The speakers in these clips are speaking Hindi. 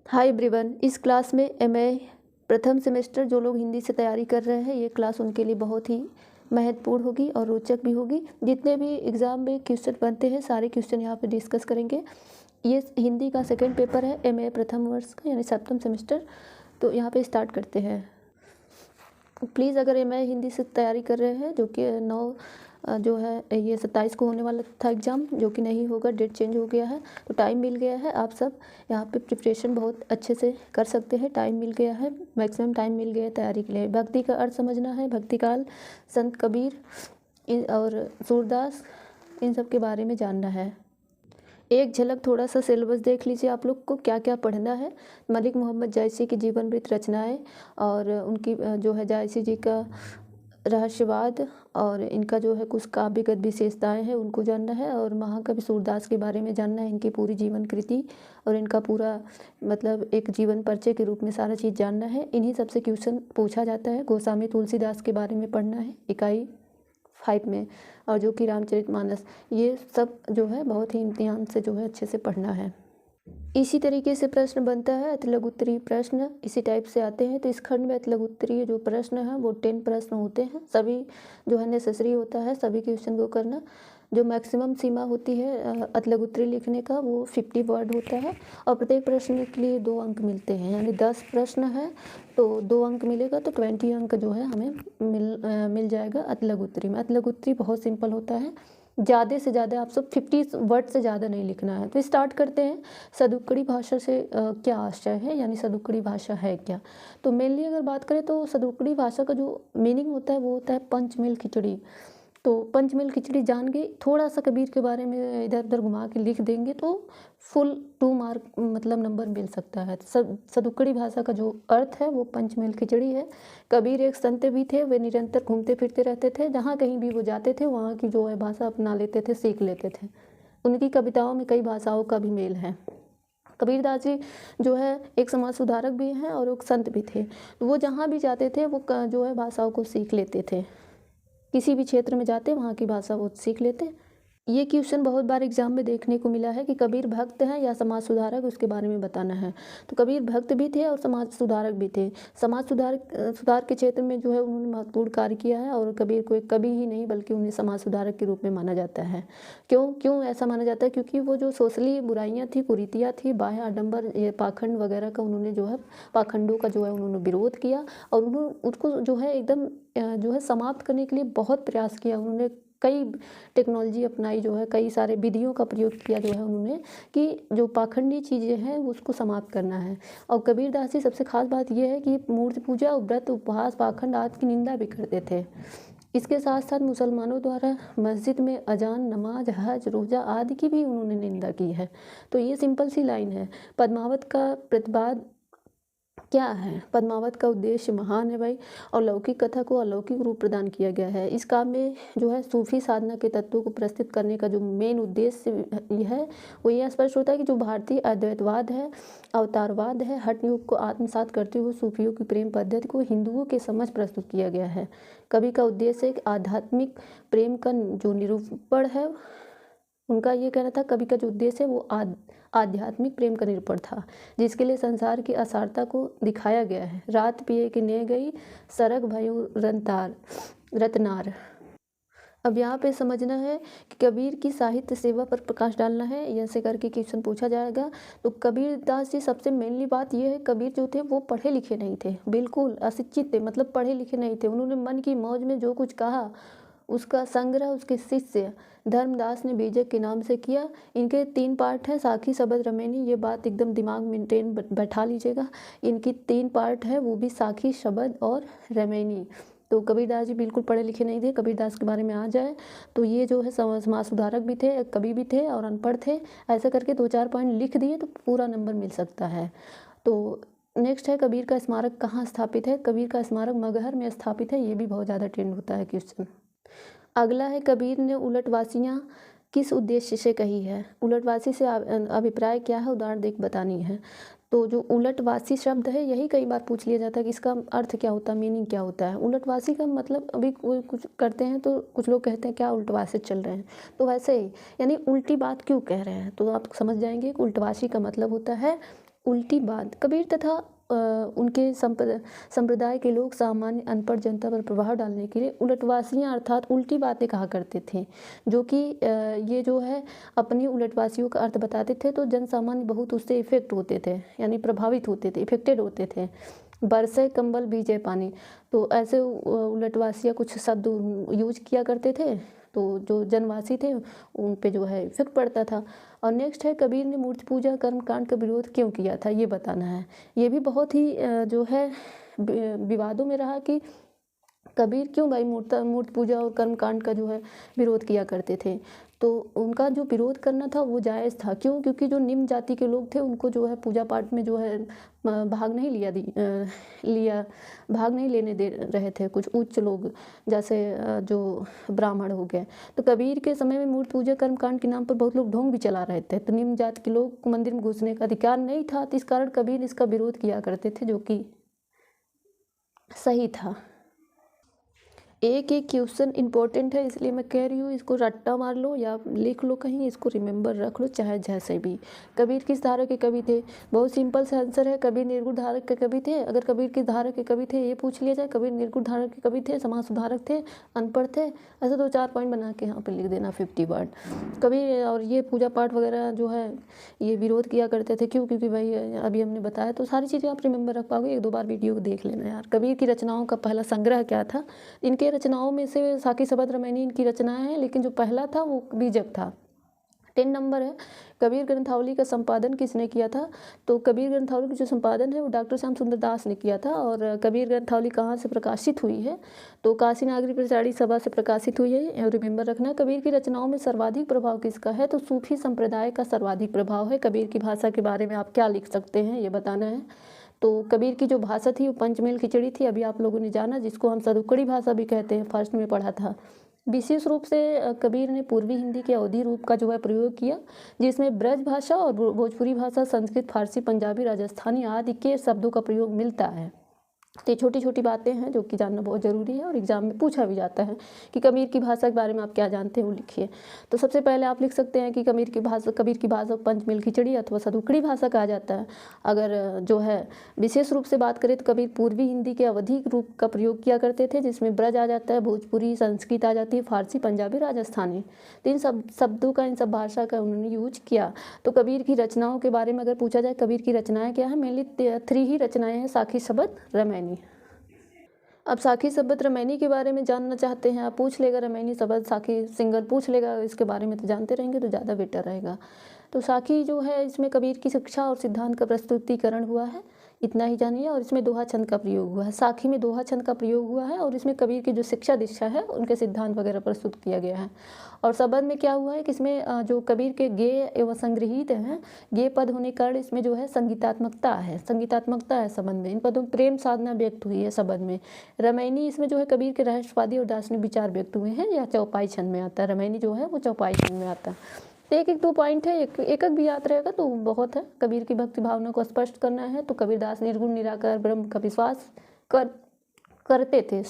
हाय एवरीवन, इस क्लास में एमए प्रथम सेमेस्टर जो लोग हिंदी से तैयारी कर रहे हैं, ये क्लास उनके लिए बहुत ही महत्वपूर्ण होगी और रोचक भी होगी। जितने भी एग्ज़ाम में क्वेश्चन बनते हैं, सारे क्वेश्चन यहाँ पे डिस्कस करेंगे। ये हिंदी का सेकंड पेपर है एमए प्रथम वर्ष का, यानी सप्तम सेमेस्टर। तो यहाँ पे स्टार्ट करते हैं। प्लीज़ अगर एमए हिंदी से तैयारी कर रहे हैं, जो कि 9 जो है ये 27 को होने वाला था एग्ज़ाम, जो कि नहीं होगा, डेट चेंज हो गया है। तो टाइम मिल गया है, आप सब यहाँ पे प्रिपरेशन बहुत अच्छे से कर सकते हैं। टाइम मिल गया है, मैक्सिमम टाइम मिल गया है तैयारी के लिए। भक्ति का अर्थ समझना है, भक्ति काल, संत कबीर और सूरदास, इन सब के बारे में जानना है। एक झलक थोड़ा सा सिलेबस देख लीजिए आप लोग को क्या क्या पढ़ना है। मलिक मोहम्मद जायसी की जीवन वृत्त रचनाएँ और उनकी जो है जायसी जी का रहस्यवाद और इनका जो है कुछ काव्यगत विशेषताएं हैं, उनको जानना है। और महाकवि सूरदास के बारे में जानना है, इनकी पूरी जीवन कृति और इनका पूरा मतलब एक जीवन परिचय के रूप में सारा चीज़ जानना है। इन्हीं सबसे क्वेश्चन पूछा जाता है। गोस्वामी तुलसीदास के बारे में पढ़ना है इकाई 5 में, और जो कि रामचरितमानस, ये सब जो है बहुत ही इम्तिहान से जो है अच्छे से पढ़ना है। इसी तरीके से प्रश्न बनता है, अतिलघु उत्तरीय प्रश्न इसी टाइप से आते हैं। तो इस खंड में अतिलघु उत्तरीय जो प्रश्न है वो 10 प्रश्न होते हैं। सभी जो है नेसेसरी होता है सभी क्वेश्चन को करना। जो मैक्सिमम सीमा होती है अतिलघु उत्तरीय लिखने का, वो 50 वर्ड होता है और प्रत्येक प्रश्न के लिए 2 अंक मिलते हैं। यानी 10 प्रश्न है तो 2 अंक मिलेगा, तो 20 अंक जो है हमें मिल जाएगा अतिलघु उत्तरीय में। अतिलघु उत्तरीय बहुत सिंपल होता है, ज़्यादा से ज़्यादा आप सब 50 वर्ड से ज़्यादा नहीं लिखना है। तो स्टार्ट करते हैं। सदुक्कड़ी भाषा से क्या आशय है, यानी सदुक्कड़ी भाषा है क्या। तो मेनली अगर बात करें तो सदुक्कड़ी भाषा का जो मीनिंग होता है वो होता है पंचमेल खिचड़ी। तो पंचमेल खिचड़ी जान के थोड़ा सा कबीर के बारे में इधर उधर घुमा के लिख देंगे तो फुल 2 मार्क मतलब नंबर मिल सकता है। सदुक्कड़ी भाषा का जो अर्थ है वो पंचमेल खिचड़ी है। कबीर एक संत भी थे, वे निरंतर घूमते फिरते रहते थे। जहाँ कहीं भी वो जाते थे वहाँ की जो है भाषा अपना लेते थे, सीख लेते थे। उनकी कविताओं में कई भाषाओं का भी मेल है। कबीरदास जी जो है एक समाज सुधारक भी हैं और एक संत भी थे। तो वो जहाँ भी जाते थे वो जो है भाषाओं को सीख लेते थे। किसी भी क्षेत्र में जाते वहाँ की भाषा वो सीख लेते। ये क्वेश्चन बहुत बार एग्जाम में देखने को मिला है कि कबीर भक्त हैं या समाज सुधारक, उसके बारे में बताना है। तो कबीर भक्त भी थे और समाज सुधारक भी थे। समाज सुधार के क्षेत्र में जो है उन्होंने महत्वपूर्ण कार्य किया है और कबीर को एक कवि ही नहीं बल्कि उन्हें समाज सुधारक के रूप में माना जाता है। क्यों ऐसा माना जाता है? क्योंकि वो जो सोशली बुराइयाँ थी, कुरीतियाँ थी, बाह्य आडंबर, ये पाखंड वगैरह का उन्होंने जो है पाखंडों का जो है उन्होंने विरोध किया और उन्होंने उसको जो है एकदम जो है समाप्त करने के लिए बहुत प्रयास किया। उन्होंने कई टेक्नोलॉजी अपनाई, जो है कई सारे विधियों का प्रयोग किया जो है उन्होंने, कि जो पाखंडी चीज़ें हैं उसको समाप्त करना है। और कबीरदास जी सबसे खास बात यह है कि मूर्ति पूजा, व्रत, उपवास, पाखंड आदि की निंदा भी करते थे। इसके साथ साथ मुसलमानों द्वारा मस्जिद में अजान, नमाज, हज, रोज़ा आदि की भी उन्होंने निंदा की है। तो ये सिंपल सी लाइन है। पद्मावत का प्रतिपाद क्या है? पद्मावत का उद्देश्य महान है भाई, और लौकिक कथा को अलौकिक रूप प्रदान किया गया है। इस काम में जो है सूफी साधना के तत्वों को प्रस्तुत करने का जो मेन उद्देश्य यह है वो यह स्पष्ट होता है कि जो भारतीय अद्वैतवाद है, अवतारवाद है, हठ योग को आत्मसात करते हुए सूफियों की प्रेम पद्धति को हिंदुओं के समझ प्रस्तुत किया गया है। कवि का उद्देश्य एक आध्यात्मिक प्रेम का जो निरूपण है, उनका ये कहना था कवि का जो उद्देश्य है वो आध्यात्मिक प्रेम का निरूपण था, जिसके लिए संसार की असारता को दिखाया गया है। रात पिए कि ने गई, सरग भयो रतनार। अब यहाँ पे समझना है कि कबीर की साहित्य सेवा पर प्रकाश डालना है, ऐसे करके क्वेश्चन पूछा जाएगा। तो कबीरदास जी सबसे मेनली बात यह है, कबीर जो थे वो पढ़े लिखे नहीं थे, बिल्कुल अशिक्षित थे, मतलब पढ़े लिखे नहीं थे। उन्होंने मन की मौज में जो कुछ कहा उसका संग्रह उसके शिष्य धर्मदास ने बीजक के नाम से किया। इनके 3 पार्ट हैं, साखी, शबद, रमैनी। ये बात एकदम दिमाग में बैठा लीजिएगा। इनकी 3 पार्ट है, वो भी साखी, शबद और रमैनी। तो कबीरदास जी बिल्कुल पढ़े लिखे नहीं थे। कबीरदास के बारे में आ जाए तो ये जो है समाज सुधारक भी थे, कवि भी थे और अनपढ़ थे। ऐसा करके 2-4 पॉइंट लिख दिए तो पूरा नंबर मिल सकता है। तो नेक्स्ट है, कबीर का स्मारक कहाँ स्थापित है? कबीर का स्मारक मगहर में स्थापित है। ये भी बहुत ज़्यादा ट्रेंड होता है क्वेश्चन। अगला है, कबीर ने उलटवासियाँ किस उद्देश्य से कही है? उलटवासी से अभिप्राय क्या है? उदाहरण देख बतानी है। तो जो उलटवासी शब्द है यही कई बार पूछ लिया जाता है कि इसका अर्थ क्या होता है, मीनिंग क्या होता है। उलटवासी का मतलब अभी कोई कुछ करते हैं तो कुछ लोग कहते हैं क्या उल्टवासी चल रहे हैं, तो वैसे ही यानी उल्टी बात क्यों कह रहे हैं। तो आप समझ जाएंगे कि उल्टवासी का मतलब होता है उल्टी बात। कबीर तथा उनके संप्रदाय के लोग सामान्य अनपढ़ जनता पर प्रभाव डालने के लिए उलटवासियाँ अर्थात उल्टी बातें कहा करते थे, जो कि ये जो है अपनी उलटवासियों का अर्थ बताते थे, तो जन सामान्य बहुत उससे इफेक्ट होते थे, यानी प्रभावित होते थे, इफेक्टेड होते थे। बरसे कंबल भीजे पानी, तो ऐसे उलटवासियाँ कुछ शब्द यूज किया करते थे, तो जो जनवासी थे उन पे जो है इफेक्ट पड़ता था। और नेक्स्ट है, कबीर ने मूर्ति पूजा कर्म कांड का विरोध क्यों किया था, ये बताना है। ये भी बहुत ही जो है विवादों में रहा कि कबीर क्यों भाई मूर्ति पूजा और कर्म कांड का जो है विरोध किया करते थे। तो उनका जो विरोध करना था वो जायज़ था। क्यों? क्योंकि जो निम्न जाति के लोग थे उनको जो है पूजा पाठ में जो है भाग नहीं लेने दे रहे थे कुछ उच्च लोग, जैसे जो ब्राह्मण हो गए। तो कबीर के समय में मूर्ति पूजा कर्म कांड के नाम पर बहुत लोग ढोंग भी चला रहे थे, तो निम्न जाति के लोग को मंदिर में घुसने का अधिकार नहीं था, तो इस कारण कबीर इसका विरोध किया करते थे, जो कि सही था। एक क्वेश्चन इंपॉर्टेंट है, इसलिए मैं कह रही हूँ इसको रट्टा मार लो या लिख लो कहीं, इसको रिमेंबर रख लो चाहे जैसे भी। कबीर किस धारा के कवि थे? बहुत सिंपल सा आंसर है, कबीर निर्गुण धारा के कवि थे। अगर कबीर किस धारा के कवि थे ये पूछ लिया जाए, कबीर निर्गुण धारा के कवि थे, समाज सुधारक थे, अनपढ़ थे, ऐसे 2-4 पॉइंट बना के यहाँ पर लिख देना 50 वर्ड। कबीर और ये पूजा पाठ वगैरह जो है ये विरोध किया करते थे। क्यों? क्योंकि भाई अभी हमने बताया, तो सारी चीज़ें आप रिमेंबर रख पाओगे। 1-2 बार वीडियो को देख लेना यार। कबीर की रचनाओं का पहला संग्रह क्या था? इनके रचनाओं में से साकी शबद रमैनी इनकी रचनाएं हैं, लेकिन जो पहला था वो बीजक था। 10 नंबर है, कबीर ग्रंथावली का संपादन किसने किया था? तो कबीर ग्रंथावली का जो संपादन है वो डॉक्टर श्याम सुंदर दास ने किया था। और कबीर ग्रंथावली कहाँ से प्रकाशित हुई है? तो काशी नागरी प्रचारी सभा से प्रकाशित हुई है। रिमेंबर रखना। कबीर की रचनाओं में सर्वाधिक प्रभाव किसका है? तो सूफी संप्रदाय का सर्वाधिक प्रभाव है। कबीर की भाषा के बारे में आप क्या लिख सकते हैं ये बताना है। तो कबीर की जो भाषा थी वो पंचमेल खिचड़ी थी, अभी आप लोगों ने जाना, जिसको हम सदुक्कड़ी भाषा भी कहते हैं, फर्स्ट में पढ़ा था। विशेष रूप से कबीर ने पूर्वी हिंदी के अवधी रूप का जो है प्रयोग किया, जिसमें ब्रज भाषा और भोजपुरी भाषा, संस्कृत, फारसी, पंजाबी, राजस्थानी आदि के शब्दों का प्रयोग मिलता है। तो छोटी छोटी बातें हैं जो कि जानना बहुत ज़रूरी है और एग्जाम में पूछा भी जाता है कि कबीर की भाषा के बारे में आप क्या जानते हैं वो लिखिए। तो सबसे पहले आप लिख सकते हैं कि कबीर की भाषा पंचमेल खिचड़ी अथवा सदुक्कड़ी भाषा कहा जाता है। अगर जो है विशेष रूप से बात करें तो कबीर पूर्वी हिंदी के अवधिक रूप का प्रयोग किया करते थे, जिसमें ब्रज आ जाता है, भोजपुरी, संस्कृत आ जाती है, फारसी, पंजाबी, राजस्थानी। तो इन सब शब्दों का, इन सब भाषा का उन्होंने यूज किया। तो कबीर की रचनाओं के बारे में अगर पूछा जाए, कबीर की रचनाएँ क्या है? मेनली 3 ही रचनाएँ हैं, साखी, शबद, रमैनी। अब साखी शबद रमैनी के बारे में जानना चाहते हैं आप, पूछ लेगा रमैनी शबद साखी सिंगर पूछ लेगा, इसके बारे में तो जानते रहेंगे तो ज़्यादा बेटर रहेगा। तो साखी जो है इसमें कबीर की शिक्षा और सिद्धांत का प्रस्तुतिकरण हुआ है, इतना ही जानिए। और इसमें दोहा छंद का प्रयोग हुआ है। साखी में दोहा छंद का प्रयोग हुआ है और इसमें कबीर की जो शिक्षा दीक्षा है उनके सिद्धांत वगैरह प्रस्तुत किया गया है। और शबद में क्या हुआ है कि इसमें जो कबीर के गेय एवं संग्रहित हैं, गेय पद होने के कारण इसमें जो है संगीतात्मकता है शबद में। इन पदों में प्रेम साधना व्यक्त हुई है शबद में। रमैनी इसमें जो है कबीर के रहस्यवादी और दार्शनिक विचार व्यक्त हुए हैं, या चौपाई छंद में आता है। रमैनी जो है वो चौपाई छंद में आता है। तो 1-1 2 पॉइंट है, एक भी याद रहेगा तो बहुत है। कबीर की भक्ति भावना को स्पष्ट करना है तो कबीरदास निर्गुण निराकार ब्रह्म का विश्वास करते थे।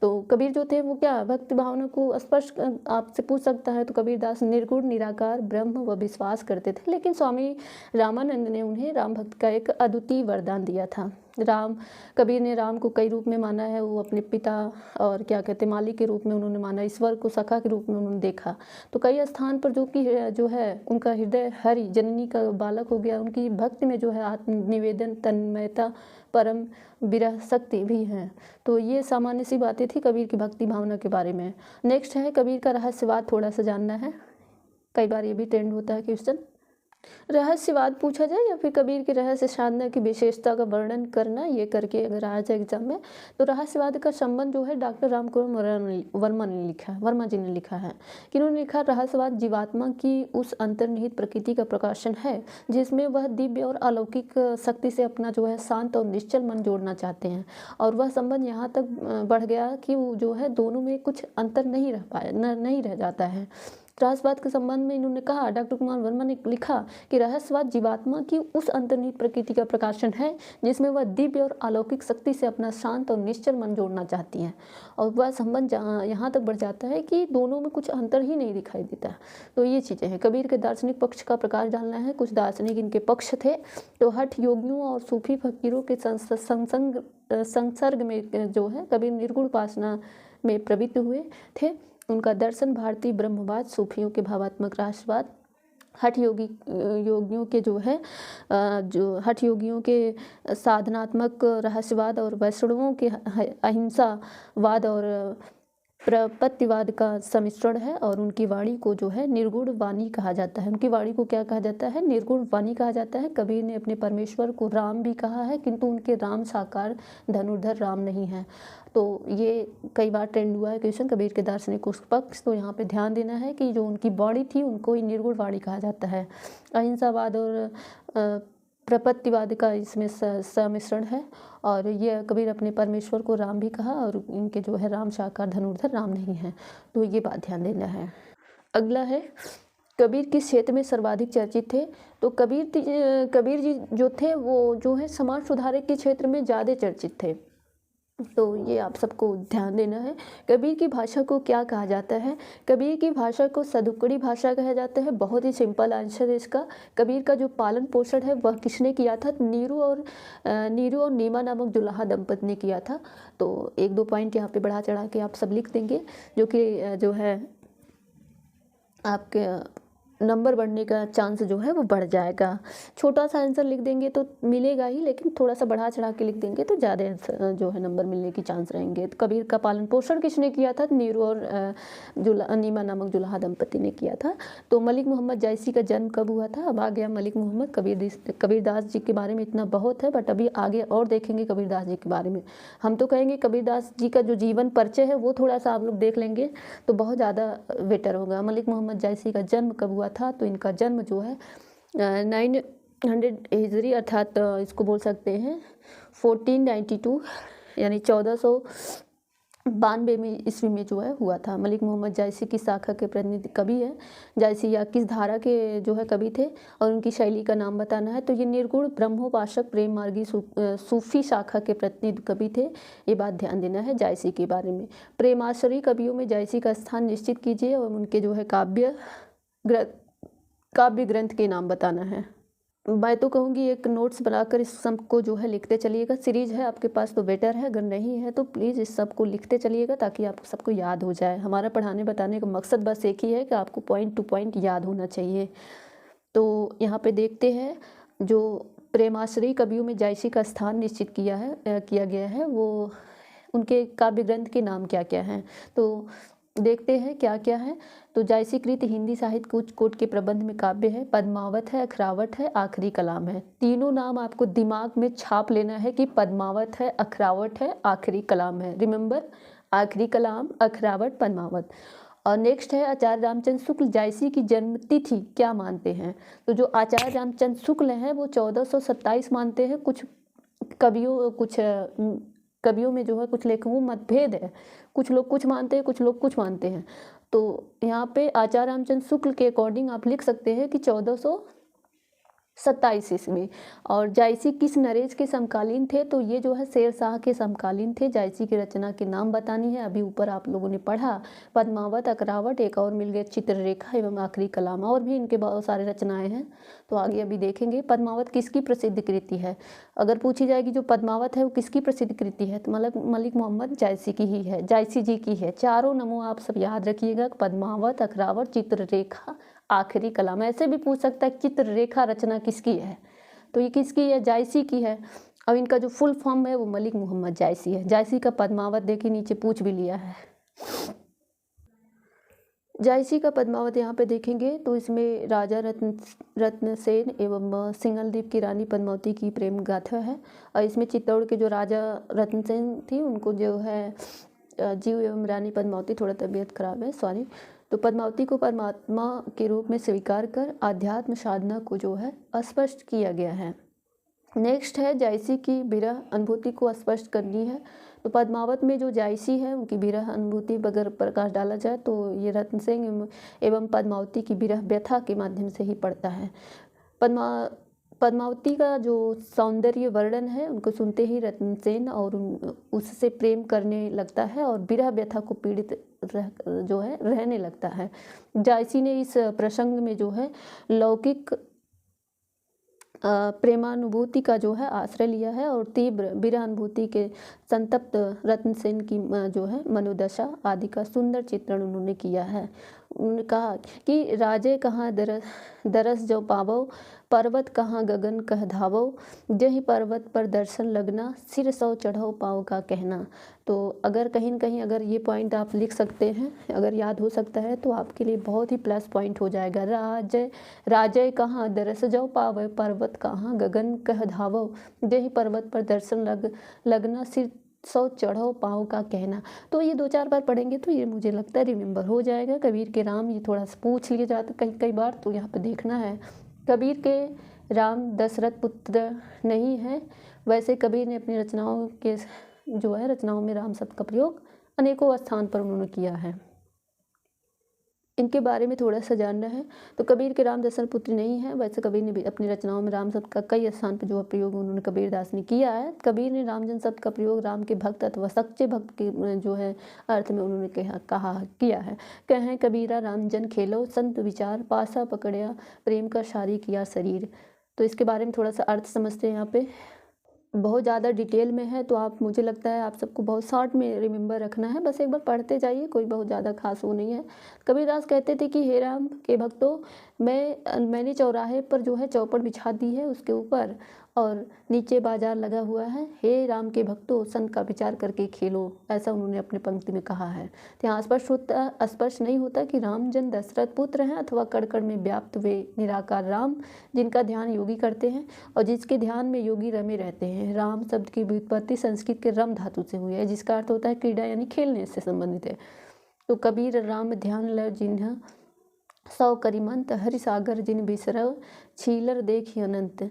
तो कबीर जो थे वो क्या भक्ति भावना को स्पष्ट आपसे पूछ सकता है, तो कबीरदास निर्गुण निराकार ब्रह्म व विश्वास करते थे। लेकिन स्वामी रामानंद ने उन्हें राम भक्त का एक अद्वितीय वरदान दिया था। कबीर ने राम को कई रूप में माना है, वो अपने पिता और क्या कहते मालिक के रूप में उन्होंने माना, ईश्वर को सखा के रूप में उन्होंने देखा। तो कई स्थान पर जो है उनका हृदय हरि जननी का बालक हो गया। उनकी भक्ति में जो है आत्मनिवेदन, तन्मयता, परम विरह शक्ति भी है। तो ये सामान्य सी बातें थी कबीर की भक्ति भावना के बारे में। नेक्स्ट है कबीर का रहस्यवाद थोड़ा सा जानना है, कई बार ये भी ट्रेंड होता है क्वेश्चन। रहस्यवाद पूछा जाए या फिर कबीर की रहस्य साधना की विशेषता का वर्णन करना, ये करके अगर आ जाए एग्जाम में, तो रहस्यवाद का संबंध जो है डॉक्टर रामकुमार वर्मा जी ने लिखा है। कि उन्होंने लिखा, रहस्यवाद जीवात्मा की उस अंतर्निहित प्रकृति का प्रकाशन है जिसमें वह दिव्य और अलौकिक शक्ति से अपना जो है शांत और निश्चल मन जोड़ना चाहते हैं। और वह संबंध यहाँ तक बढ़ गया कि वो जो है दोनों में कुछ अंतर नहीं रह जाता है। त्रासवाद के संबंध में इन्होंने कहा, डॉक्टर कुमार वर्मा ने लिखा कि रहस्यवाद जीवात्मा की उस अंतर्निहित प्रकृति का प्रकाशन है जिसमें वह दिव्य और अलौकिक शक्ति से अपना शांत और निश्चल मन जोड़ना चाहती है। और वह संबंध यहाँ तक बढ़ जाता है कि दोनों में कुछ अंतर ही नहीं दिखाई देता। तो ये चीज़ें हैं। कबीर के दार्शनिक पक्ष का प्रकाश डालना है। कुछ दार्शनिक इनके पक्ष थे। तो हठ योगियों और सूफी फकीरों के संसर्ग में जो है कबीर निर्गुण उपासना में प्रवृत्त हुए थे। उनका दर्शन भारतीय ब्रह्मवाद, सूफियों के भावात्मक रहस्यवाद, हठ योगियों के जो है जो हठ योगियों के साधनात्मक रहस्यवाद और वैष्णवों के अहिंसावाद और प्रपत्तिवाद का सम्मिश्रण है। और उनकी वाणी को जो है निर्गुण वाणी कहा जाता है। उनकी वाणी को क्या कहा जाता है? निर्गुण वाणी कहा जाता है। कबीर ने अपने परमेश्वर को राम भी कहा है, किंतु उनके राम साकार धनुर्धर राम नहीं है। तो ये कई बार ट्रेंड हुआ है क्वेश्चन, कबीर के दार्शनिक पक्ष। तो यहाँ पे ध्यान देना है कि जो उनकी वाणी थी उनको ही निर्गुण वाणी कहा जाता है। अहिंसावाद और प्रपत्तिवाद का इसमें सम्मिश्रण है। और ये कबीर अपने परमेश्वर को राम भी कहा और इनके जो है राम साकार धनुर्धर राम नहीं है। तो ये बात ध्यान देना है। अगला है कबीर किस क्षेत्र में सर्वाधिक चर्चित थे? तो कबीर जी जो थे वो जो है समाज सुधारक के क्षेत्र में ज़्यादा चर्चित थे। तो ये आप सबको ध्यान देना है। कबीर की भाषा को क्या कहा जाता है? कबीर की भाषा को सदुक्कड़ी भाषा कहा जाता है। बहुत ही सिंपल आंसर है इसका। कबीर का जो पालन पोषण है वह किसने किया था? नीरू और नीमा नामक दुल्हा दंपति ने किया था। तो एक दो पॉइंट यहाँ पे बढ़ा चढ़ा के आप सब लिख देंगे, जो कि जो है आपके नंबर बढ़ने का चांस जो है वो बढ़ जाएगा। छोटा सा आंसर लिख देंगे तो मिलेगा ही, लेकिन थोड़ा सा बढ़ा चढ़ा के लिख देंगे तो ज़्यादा आंसर जो है नंबर मिलने की चांस रहेंगे। तो कबीर का पालन पोषण किसने किया था? नीरू और नीमा नामक दुल्हा दंपति ने किया था। तो मलिक मोहम्मद जायसी का जन्म कब हुआ था? अब आ गया मलिक मोहम्मद। कबीरदास जी के बारे में इतना बहुत है, बट अभी आगे और देखेंगे कबीरदास जी के बारे में। हम तो कहेंगे कबीरदास जी का जो जीवन परिचय है वो थोड़ा सा आप लोग देख लेंगे तो बहुत ज़्यादा बेटर होगा। मलिक मोहम्मद जायसी का जन्म कब हुआ था? तो इनका जन्म जो है 900 हिजरी अर्थात इसको बोल सकते हैं 1492 यानी 1492 में ईस्वी में जो है हुआ था। मलिक मोहम्मद जायसी की शाखा के प्रतिनिधि कवि है। जायसी या किस धारा के जो है कवि थे और उनकी शैली का नाम बताना है। तो ये निर्गुण ब्रह्मोपासक प्रेम मार्गी सूफी शाखा के प्रतिनिधि कवि थे। ये बात ध्यान देना है जायसी के बारे में। प्रेमाश्रयी कवियों में जायसी का स्थान निश्चित कीजिए और उनके जो है काव्य ग्रंथ के नाम बताना है। मैं तो कहूँगी एक नोट्स बनाकर इस सब को जो है लिखते चलिएगा। सीरीज है आपके पास तो बेटर है, अगर नहीं है तो प्लीज़ इस सब को लिखते चलिएगा ताकि आपको सबको याद हो जाए। हमारा पढ़ाने बताने का मकसद बस एक ही है कि आपको पॉइंट टू पॉइंट याद होना चाहिए। तो यहाँ पे देखते हैं जो प्रेमाश्रयी कवियों में जायसी का स्थान निश्चित किया गया है वो उनके काव्य ग्रंथ के नाम क्या क्या हैं। तो देखते हैं क्या क्या है। तो जायसी कृत हिंदी साहित्य कुछ कोट के प्रबंध में काव्य है, पद्मावत है, अखरावट है, आखिरी कलाम है। तीनों नाम आपको दिमाग में छाप लेना है कि पद्मावत है, अखरावट है, आखिरी कलाम है। रिमेंबर, आखिरी कलाम, अखरावट, पद्मावत। और नेक्स्ट है आचार्य रामचंद्र शुक्ल जायसी की जन्म तिथि क्या मानते हैं? तो जो आचार्य रामचंद्र शुक्ल हैं वो 1427 मानते हैं। कुछ कवियों में जो है कुछ लेखकों में मतभेद है, कुछ लोग कुछ मानते हैं, कुछ लोग कुछ मानते हैं। तो यहाँ पे आचार्य रामचंद्र शुक्ल के अकॉर्डिंग आप लिख सकते हैं कि 1427 ईस्वी। और जायसी किस नरेश के समकालीन थे? तो ये जो है शेर शाह के समकालीन थे। जायसी की रचना के नाम बतानी है। अभी ऊपर आप लोगों ने पढ़ा पद्मावत, अकरावट, एक और मिल गया चित्ररेखा एवं आखिरी कलाम। और भी इनके बहुत सारे रचनाएं हैं तो आगे अभी देखेंगे। पद्मावत किसकी प्रसिद्ध कृति है? अगर पूछी जाएगी जो पद्मावत है वो किसकी प्रसिद्ध कृति है तो मलिक मोहम्मद जायसी की ही है, जायसी जी की है। चारों नमो आप सब याद रखिएगा, पद्मावत, अखरावट, चित्ररेखा, आखिरी कलाम। ऐसे भी पूछ सकता है चित्ररेखा रचना किसकी है? तो ये किसकी है? जायसी की है। अब इनका जो फुल फॉर्म है वो मलिक मोहम्मद जायसी है। जायसी का पद्मावत देखिए नीचे पूछ भी लिया है। जायसी का पद्मावत यहाँ पे देखेंगे तो इसमें राजा रत्नसेन एवं सिंघलदीप की रानी पद्मावती की प्रेम गाथा है। और इसमें चित्तौड़ के जो राजा रत्नसेन थी उनको जो है जीव एवं रानी पद्मावती, थोड़ा तबीयत खराब है सॉरी, तो पद्मावती को परमात्मा के रूप में स्वीकार कर आध्यात्म साधना को जो है स्पष्ट किया गया है। नेक्स्ट है जायसी की विरह अनुभूति को स्पष्ट करनी है। तो पद्मावत में जो जायसी है उनकी विरह अनुभूति अगर प्रकाश डाला जाए तो ये रत्न सेन एवं पद्मावती की विरह व्यथा के माध्यम से ही पड़ता है। पद्मावती का जो सौंदर्य वर्णन है उनको सुनते ही रत्न सेन और उससे प्रेम करने लगता है और विरह व्यथा को पीड़ित रहने लगता है। जायसी ने इस प्रसंग में जो है लौकिक प्रेमानुभूति का जो है आश्रय लिया है और तीव्र विरह अनुभूति के संतप्त रत्नसेन की जो है मनोदशा आदि का सुंदर चित्रण उन्होंने किया है। उन्होंने कहा कि राजे कहाँ दरस जो पावो, पर्वत कहाँ गगन कह धावो, जही पर्वत पर दर्शन लगना, सिर सौ चढ़ो पाओ का कहना। तो अगर कहीं न कहीं अगर ये पॉइंट आप लिख सकते हैं, अगर याद हो सकता है तो आपके लिए बहुत ही प्लस पॉइंट हो जाएगा। राजय कहाँ दरस जो पावो, पर्वत कहाँ गगन कह धावो, जही पर्वत पर दर्शन लगना, सिर सौ चढ़ो पाओ का कहना। तो ये 2-4 बार पढ़ेंगे तो ये मुझे लगता है रिमेंबर हो जाएगा। कबीर के राम ये थोड़ा सा पूछ लिया जाता कई बार, तो यहाँ पे देखना है। कबीर के राम दशरथ पुत्र नहीं है, वैसे कबीर ने अपनी रचनाओं के जो है रचनाओं में राम शब्द का प्रयोग अनेकों स्थान पर उन्होंने किया है। इनके बारे में थोड़ा सा जानना है। तो कबीर के राम दशरथ पुत्र नहीं है, वैसे कबीर ने भी अपनी रचनाओं में राम शब्द का कई स्थान पर जो है प्रयोग उन्होंने कबीरदास ने किया है। कबीर ने रामजन शब्द का प्रयोग राम के भक्त अथवा सच्चे भक्त के जो है अर्थ में उन्होंने किया है। कहें कबीरा रामजन खेलो, संत विचार पासा पकड़िया, प्रेम का शारी किया शरीर। तो इसके बारे में थोड़ा सा अर्थ समझते हैं। यहाँ पे बहुत ज़्यादा डिटेल में है तो आप मुझे लगता है आप सबको बहुत शॉर्ट में रिमेंबर रखना है, बस एक बार पढ़ते जाइए, कोई बहुत ज़्यादा खास वो नहीं है। कबीरदास कहते थे कि हे राम के भक्तों, मैंने चौराहे पर जो है चौपट बिछा दी है, उसके ऊपर और नीचे बाजार लगा हुआ है। हे राम के भक्तों, संत का विचार करके खेलो, ऐसा उन्होंने अपने पंक्ति में कहा है। तो यहाँ स्पष्ट नहीं होता कि रामजन दशरथ पुत्र हैं अथवा कड़ में व्याप्त वे निराकार राम, जिनका ध्यान योगी करते हैं और जिसके ध्यान में योगी रमे रहते हैं। राम शब्द की व्युत्पत्ति संस्कृत के रम धातु से हुई है, जिसका अर्थ होता है क्रीड़ा यानी खेलने से संबंधित है। तो कबीर राम ध्यान ल जिन्ह सौ करिमंत, हरि सागर जिन बिसरव, छीलर देखी अनंत।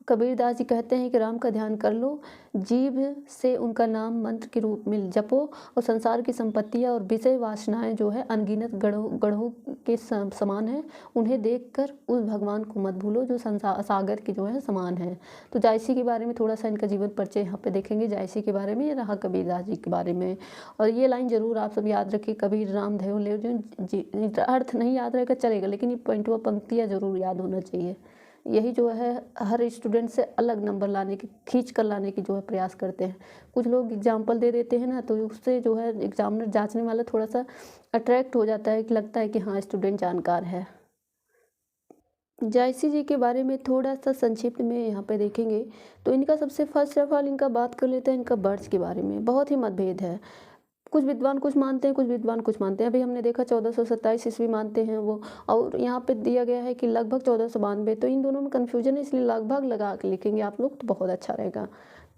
कबीरदास जी कहते हैं कि राम का ध्यान कर लो, जीभ से उनका नाम मंत्र के रूप में जपो और संसार की संपत्तियां और विषय वासनाएं जो है अनगिनत गढ़ों के समान है, उन्हें देखकर उस भगवान को मत भूलो जो संसार सागर के जो है समान है। तो जायसी के बारे में थोड़ा सा इनका जीवन परिचय यहाँ पे देखेंगे। जायसी के बारे में ये रहा कबीरदास जी के बारे में, और ये लाइन जरूर आप सब याद रखिए, कबीर राम भयो ले जो अर्थ नहीं याद रहेगा चलेगा, लेकिन ये पॉइंट व पंक्तियाँ जरूर याद होना चाहिए। यही जो है हर स्टूडेंट से अलग नंबर लाने की, खींच कर लाने की जो है प्रयास करते हैं। कुछ लोग एग्जाम्पल दे देते हैं ना, तो उससे जो है एग्जामिनर जांचने वाला थोड़ा सा अट्रैक्ट हो जाता है कि लगता है कि हाँ स्टूडेंट जानकार है। जायसी जी के बारे में थोड़ा सा संक्षिप्त में यहाँ पे देखेंगे तो इनका सबसे फर्स्ट ऑफ ऑल इनका बात कर लेते हैं इनका बर्थ के बारे में। बहुत ही मतभेद है, कुछ विद्वान कुछ मानते हैं, कुछ विद्वान कुछ मानते हैं। अभी हमने देखा 1427 ईस्वी मानते हैं वो, और यहाँ पे दिया गया है कि लगभग 1492। तो इन दोनों में कन्फ्यूजन है, इसलिए लगभग लगा के लिखेंगे आप लोग तो बहुत अच्छा रहेगा।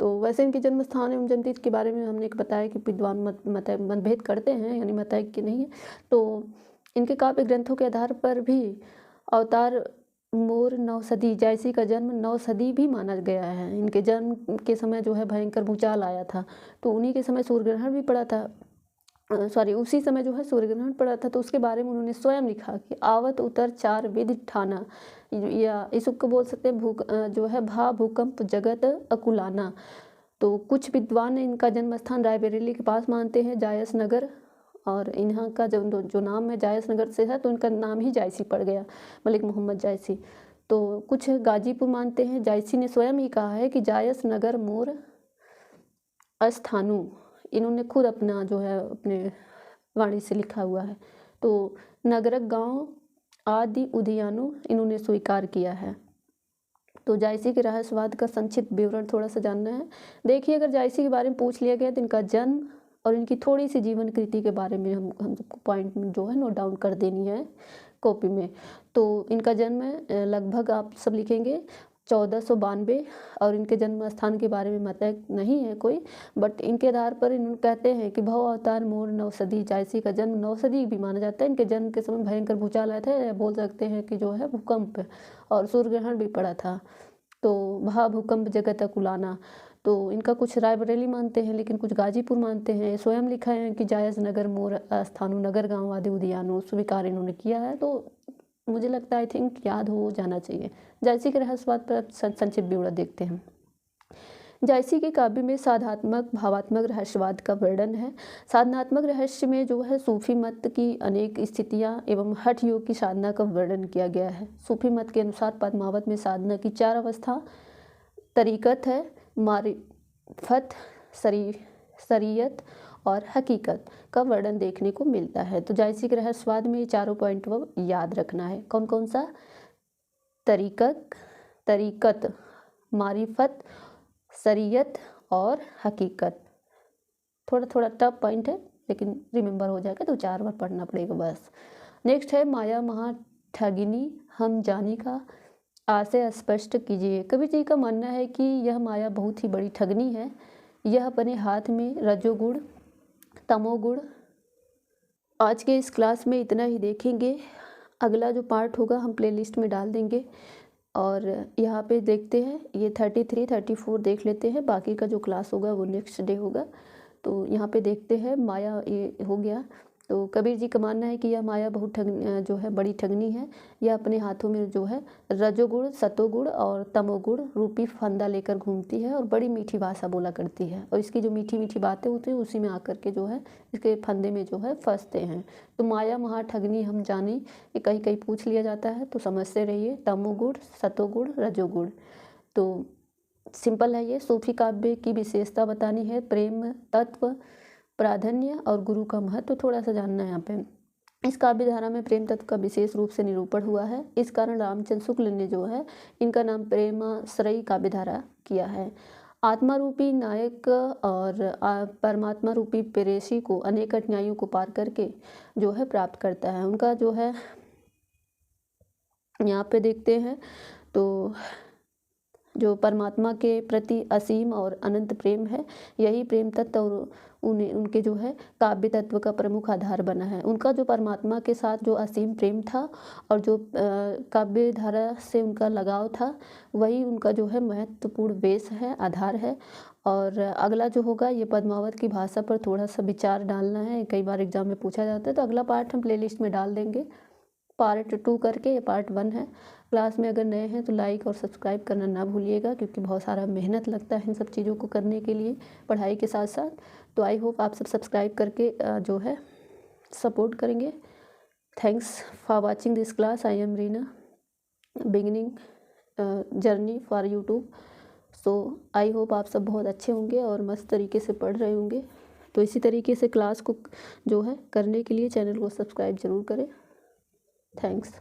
तो वैसे इनके जन्म स्थान एवं जन्मतिथि के बारे में हमने एक बताया कि विद्वान मतभेद करते हैं, यानी मतय कि नहीं है। तो इनके काव्य ग्रंथों के आधार पर भी अवतार मोर 9 सदी, जायसी का जन्म 9 सदी भी माना गया है। इनके जन्म के समय जो है भयंकर भूचाल आया था, तो उन्हीं के समय सूर्य ग्रहण भी पड़ा था, उसी समय जो है सूर्य ग्रहण पड़ा था। तो उसके बारे में उन्होंने स्वयं लिखा कि आवत उतर 4 विधि ठाना, या इसको बोल सकते हैं जो है भा भूकंप जगत अकुलाना। तो कुछ विद्वान इनका जन्म स्थान रायबरेली के पास मानते हैं, जायस नगर, और इन्ਹਾਂ का जो नाम है जायस नगर से है, तो इनका नाम ही जायसी पड़ गया, मलिक मोहम्मद जायसी। तो कुछ गाजीपुर मानते हैं। जायसी ने स्वयं ही कहा है कि जायस नगर मोर अस्थानु, इन्होंने खुद अपना जो है अपने वाणी से लिखा हुआ है। तो नगरक गांव आदि उदयानु इन्होंने स्वीकार किया है। तो जायसी के रहस्यवाद का संक्षिप्त विवरण थोड़ा सा जानना है। देखिए, अगर जायसी के बारे में पूछ लिया गया तो इनका जन्म और इनकी थोड़ी सी जीवन कृति के बारे में हम सबको पॉइंट में जो है नोट डाउन कर देनी है कॉपी में। तो इनका जन्म है लगभग आप सब लिखेंगे 1492, और इनके जन्म स्थान के बारे में मत नहीं है कोई, बट इनके आधार पर इन्होंने कहते हैं कि भव अवतार मोर 9 सदी, जायसी का जन्म 9 सदी भी माना जाता है। इनके जन्म के समय भयंकर भूचाल आया था, बोल सकते हैं कि जो है भूकंप और सूर्य ग्रहण भी पड़ा था। तो भा भूकंप जगत अकुलाना, तो इनका कुछ रायबरेली मानते हैं, लेकिन कुछ गाजीपुर मानते हैं। स्वयं लिखा है कि जायज़ नगर मोर स्थानु नगर गाँव आदि उदियानो स्वीकार इन्होंने किया है। तो मुझे लगता है आई थिंक याद हो जाना चाहिए। जायसी के रहस्यवाद पर संक्षिप्त ब्यौरा देखते हैं। जायसी के काव्य में साधनात्मक भावात्मक रहस्यवाद का वर्णन है। साधनात्मक रहस्य में जो है सूफी मत की अनेक स्थितियां एवं हठ योग की साधना का वर्णन किया गया है। सूफी मत के अनुसार पद्मावत में साधना की 4 अवस्था तरीकत है, मारिफत, शरीयत और हकीकत का वर्णन देखने को मिलता है। तो जायसी के रहस्यवाद में ये चारों पॉइंट वो याद रखना है। कौन कौन सा? तरीकत, मारिफत, शरीयत और हकीकत। थोड़ा थोड़ा टफ पॉइंट है, लेकिन रिमेंबर हो जाएगा, तो 4 बार पढ़ना पड़ेगा बस। नेक्स्ट है माया महा ठगिनी हम जानी का आशय स्पष्ट कीजिए। कबीर जी का मानना है कि यह माया बहुत ही बड़ी ठगनी है। यह अपने हाथ में रजोगुण तमोगुण। आज के इस क्लास में इतना ही देखेंगे। अगला जो पार्ट होगा हम प्लेलिस्ट में डाल देंगे। और यहाँ पे देखते हैं, ये 33, 34 देख लेते हैं। बाकी का जो क्लास होगा वो नेक्स्ट डे होगा। तो यहाँ पे देखते हैं माया ये हो गया। तो कबीर जी का मानना है कि यह माया बहुत जो है बड़ी ठगनी है। यह अपने हाथों में जो है रजोगुण सतोगुण और तमोगुण रूपी फंदा लेकर घूमती है और बड़ी मीठी भाषा बोला करती है। और इसकी जो मीठी मीठी बातें होती हैं उसी में आकर के जो है इसके फंदे में जो है फंसते हैं। तो माया महा ठगनी हम जानी, ये कहीं कहीं पूछ लिया जाता है, तो समझते रहिए। तमोगुण सतोगुण रजोगुण, तो सिंपल है। ये सूफी काव्य की विशेषता बतानी है, प्रेम तत्व, प्राधान्य और गुरु का महत्व थोड़ा सा जानना है यहाँ पे। इस काव्य धारा में प्रेम तत्व का विशेष रूप से निरूपण हुआ है। इस कारण रामचंद्र शुक्ल ने जो है इनका नाम प्रेमाश्रयी काव्य धारा किया है। आत्मा रूपी नायक और परमात्मा रूपी प्रेयसी को अनेक कठिनाइयों को पार करके जो है प्राप्त करता है। उनका जो है यहाँ पे देखते हैं तो जो परमात्मा के प्रति असीम और अनंत प्रेम है, यही प्रेम तत्व और उनके जो है काव्य तत्व का प्रमुख आधार बना है। उनका जो परमात्मा के साथ जो असीम प्रेम था और जो काव्य धारा से उनका लगाव था, वही उनका जो है महत्वपूर्ण बेस है, आधार है। और अगला जो होगा ये पद्मावत की भाषा पर थोड़ा सा विचार डालना है, कई बार एग्जाम में पूछा जाता है। तो अगला पार्ट हम प्लेलिस्ट में डाल देंगे, पार्ट 2 करके। ये पार्ट 1 है। क्लास में अगर नए हैं तो लाइक और सब्सक्राइब करना ना भूलिएगा, क्योंकि बहुत सारा मेहनत लगता है इन सब चीज़ों को करने के लिए पढ़ाई के साथ साथ। तो आई होप आप सब सब्सक्राइब करके जो है सपोर्ट करेंगे। Thanks for watching this class. I am Reena, beginning journey for YouTube. So I hope आप सब बहुत अच्छे होंगे और मस्त तरीके से पढ़ रहे होंगे। तो इसी तरीके से क्लास को जो है करने के लिए चैनल को सब्सक्राइब ज़रूर करें। थैंक्स।